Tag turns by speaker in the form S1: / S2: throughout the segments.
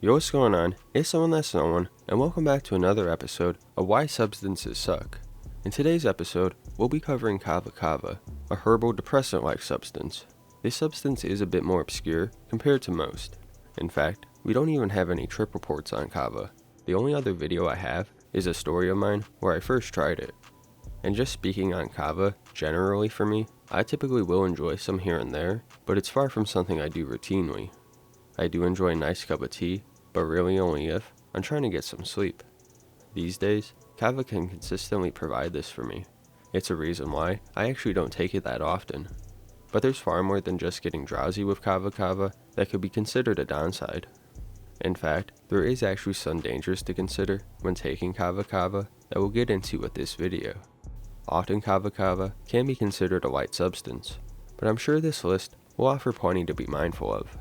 S1: Yo, what's going on? It's someone that's no one, and welcome back to another episode of Why Substances Suck. In today's episode, we'll be covering Kava Kava, a herbal depressant-like substance. This substance is a bit more obscure compared to most. In fact, we don't even have any trip reports on Kava. The only other video I have is a story of mine where I first tried it. And just speaking on Kava, generally for me, I typically will enjoy some here and there, but it's far from something I do routinely. I do enjoy a nice cup of tea, but really only if I'm trying to get some sleep. These days, Kava can consistently provide this for me. It's a reason why I actually don't take it that often. But there's far more than just getting drowsy with Kava Kava that could be considered a downside. In fact, there is actually some dangers to consider when taking Kava Kava that we'll get into with this video. Often Kava Kava can be considered a light substance, but I'm sure this list will offer plenty to be mindful of.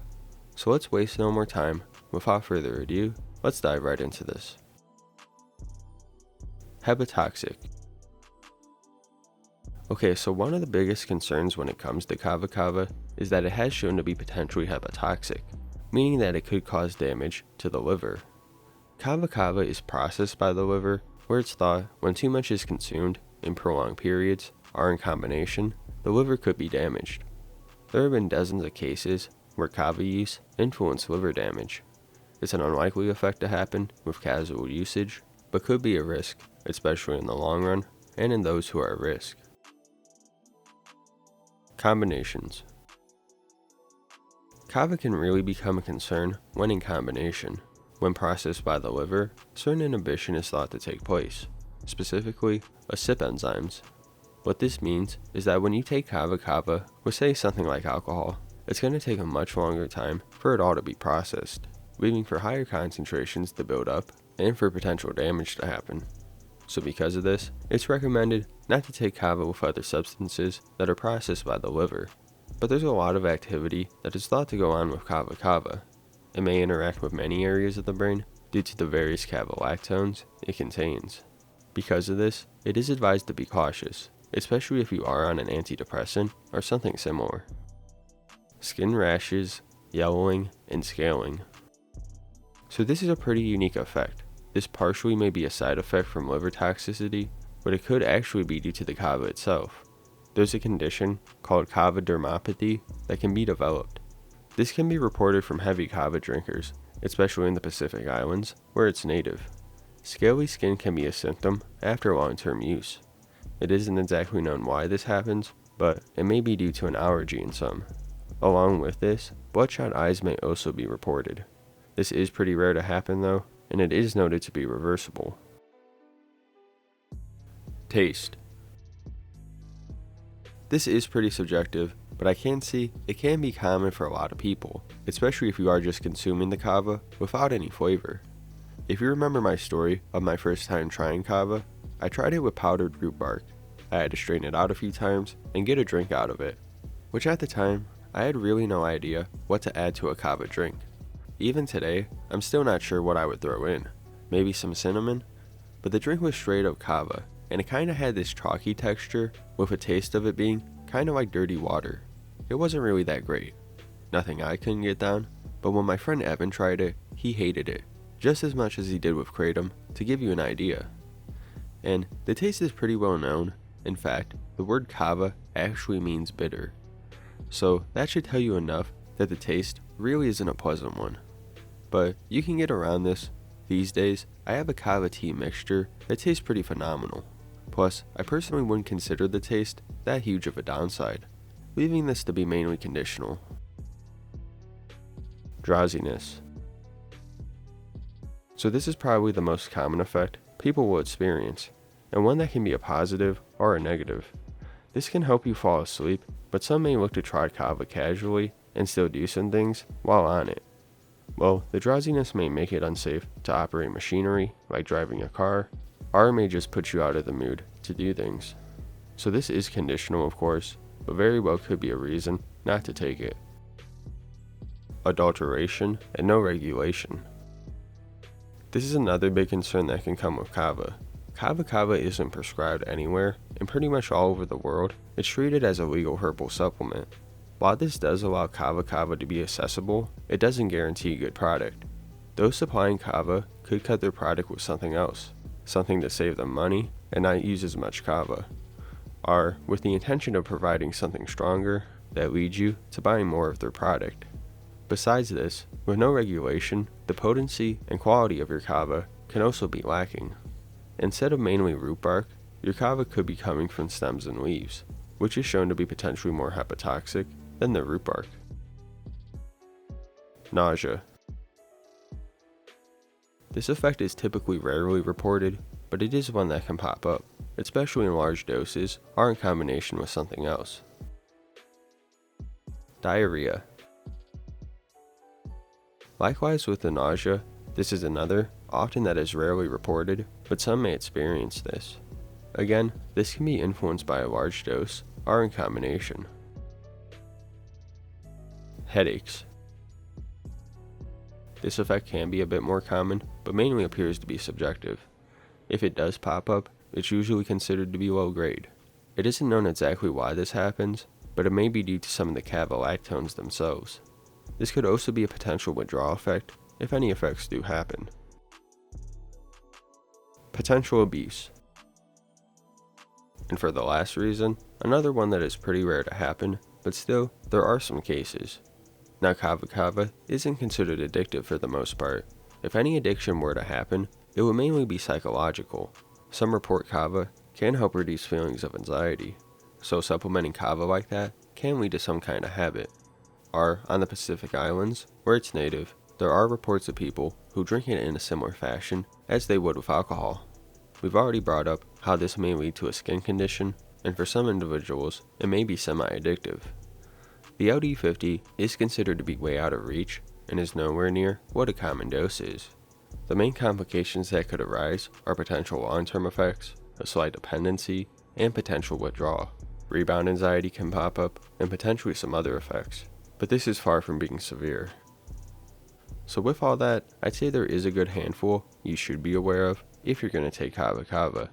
S1: So let's waste no more time. Without further ado, let's dive right into this. Hepatotoxic. Okay, so one of the biggest concerns when it comes to Kava Kava is that it has shown to be potentially hepatotoxic, meaning that it could cause damage to the liver. Kava Kava is processed by the liver, where it's thought when too much is consumed in prolonged periods or in combination, the liver could be damaged. There have been dozens of cases where Kava use influenced liver damage. It's an unlikely effect to happen with casual usage, but could be a risk, especially in the long run and in those who are at risk. Combinations. Kava can really become a concern when in combination. When processed by the liver, certain inhibition is thought to take place, specifically CYP enzymes. What this means is that when you take Kava Kava with say something like alcohol, it's going to take a much longer time for it all to be processed, leaving for higher concentrations to build up and for potential damage to happen. So because of this, it's recommended not to take Kava with other substances that are processed by the liver. But there's a lot of activity that is thought to go on with Kava Kava. It may interact with many areas of the brain due to the various cavalactones it contains. Because of this, it is advised to be cautious, especially if you are on an antidepressant or something similar. Skin rashes, yellowing, and scaling. So this is a pretty unique effect. This partially may be a side effect from liver toxicity, but it could actually be due to the Kava itself. There's a condition called Kava dermopathy that can be developed. This can be reported from heavy Kava drinkers, especially in the Pacific Islands, where it's native. Scaly skin can be a symptom after long-term use. It isn't exactly known why this happens, but it may be due to an allergy in some. Along with this, bloodshot eyes may also be reported. This is pretty rare to happen though, and it is noted to be reversible. Taste. This is pretty subjective, but I can see it can be common for a lot of people, especially if you are just consuming the Kava without any flavor. If you remember my story of my first time trying Kava, I tried it with powdered root bark. I had to straighten it out a few times and get a drink out of it, which at the time, I had really no idea what to add to a Kava drink. Even today, I'm still not sure what I would throw in. Maybe some cinnamon? But the drink was straight up Kava, and it kinda had this chalky texture with a taste of it being kinda like dirty water. It wasn't really that great. Nothing I couldn't get down, but when my friend Evan tried it, he hated it, just as much as he did with Kratom, to give you an idea. And the taste is pretty well known. In fact, the word Kava actually means bitter. So that should tell you enough that the taste really isn't a pleasant one. But you can get around this. These days, I have a Kava tea mixture that tastes pretty phenomenal. Plus, I personally wouldn't consider the taste that huge of a downside, leaving this to be mainly conditional. Drowsiness. So this is probably the most common effect people will experience, and one that can be a positive or a negative. This can help you fall asleep, but some may look to try Kava casually and still do some things while on it. Well, the drowsiness may make it unsafe to operate machinery, like driving a car, or it may just put you out of the mood to do things. So this is conditional, of course, but very well could be a reason not to take it. Adulteration and no regulation. This is another big concern that can come with Kava. Kava Kava isn't prescribed anywhere, and pretty much all over the world, it's treated as a legal herbal supplement. While this does allow Kava Kava to be accessible, it doesn't guarantee a good product. Those supplying kava could cut their product with something else, something to save them money and not use as much kava, or with the intention of providing something stronger that leads you to buying more of their product. Besides this, with no regulation, the potency and quality of your kava can also be lacking. Instead of mainly root bark, your kava could be coming from stems and leaves, which is shown to be potentially more hepatotoxic than the root bark. Nausea. This effect is typically rarely reported, but it is one that can pop up, especially in large doses or in combination with something else. Diarrhea. Likewise with the nausea, this is another, often that is rarely reported, but some may experience this. Again, this can be influenced by a large dose or in combination. Headaches. This effect can be a bit more common, but mainly appears to be subjective. If it does pop up, it's usually considered to be low grade. It isn't known exactly why this happens, but it may be due to some of the kava lactones themselves. This could also be a potential withdrawal effect, if any effects do happen. Potential abuse. And for the last reason, another one that is pretty rare to happen, but still, there are some cases. Now Kava Kava isn't considered addictive for the most part. If any addiction were to happen, it would mainly be psychological. Some report kava can help reduce feelings of anxiety, so supplementing kava like that can lead to some kind of habit. Or, on the Pacific Islands, where it's native, there are reports of people who drink it in a similar fashion as they would with alcohol. We've already brought up how this may lead to a skin condition, and for some individuals, it may be semi-addictive. The LD50 is considered to be way out of reach, and is nowhere near what a common dose is. The main complications that could arise are potential long-term effects, a slight dependency, and potential withdrawal. Rebound anxiety can pop up, and potentially some other effects, but this is far from being severe. So with all that, I'd say there is a good handful you should be aware of if you're going to take Kava Kava.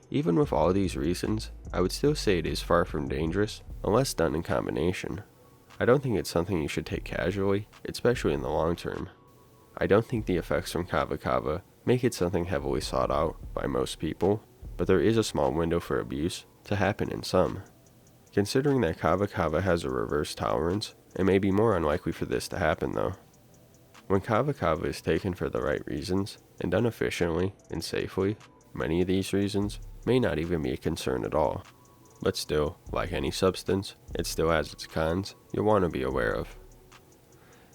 S1: Even with all these reasons, I would still say it is far from dangerous unless done in combination. I don't think it's something you should take casually, especially in the long term. I don't think the effects from Kava Kava make it something heavily sought out by most people, but there is a small window for abuse to happen in some. Considering that Kava Kava has a reverse tolerance, it may be more unlikely for this to happen though. When Kava Kava is taken for the right reasons and done efficiently and safely, many of these reasons may not even be a concern at all. But still, like any substance, it still has its cons you'll want to be aware of.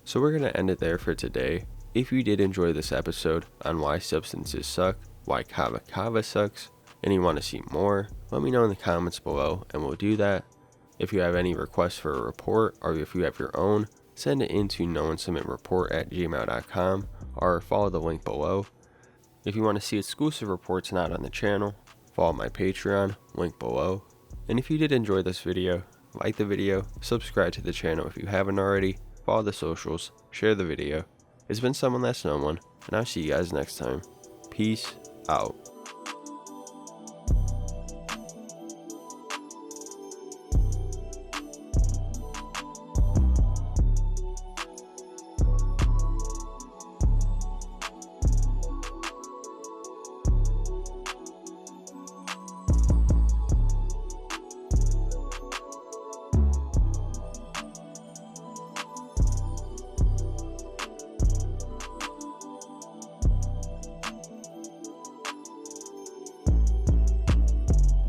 S1: So we're going to end it there for today. If you did enjoy this episode on why substances suck, why Kava Kava sucks, and you want to see more, let me know in the comments below and we'll do that. If you have any requests for a report, or if you have your own, send it into NoOneSubmitReport@gmail.com or follow the link below. If you want to see exclusive reports not on the channel, follow my Patreon, link below. And if you did enjoy this video, like the video, subscribe to the channel if you haven't already, follow the socials, share the video. It's been someone that's no one, and I'll see you guys next time. Peace out.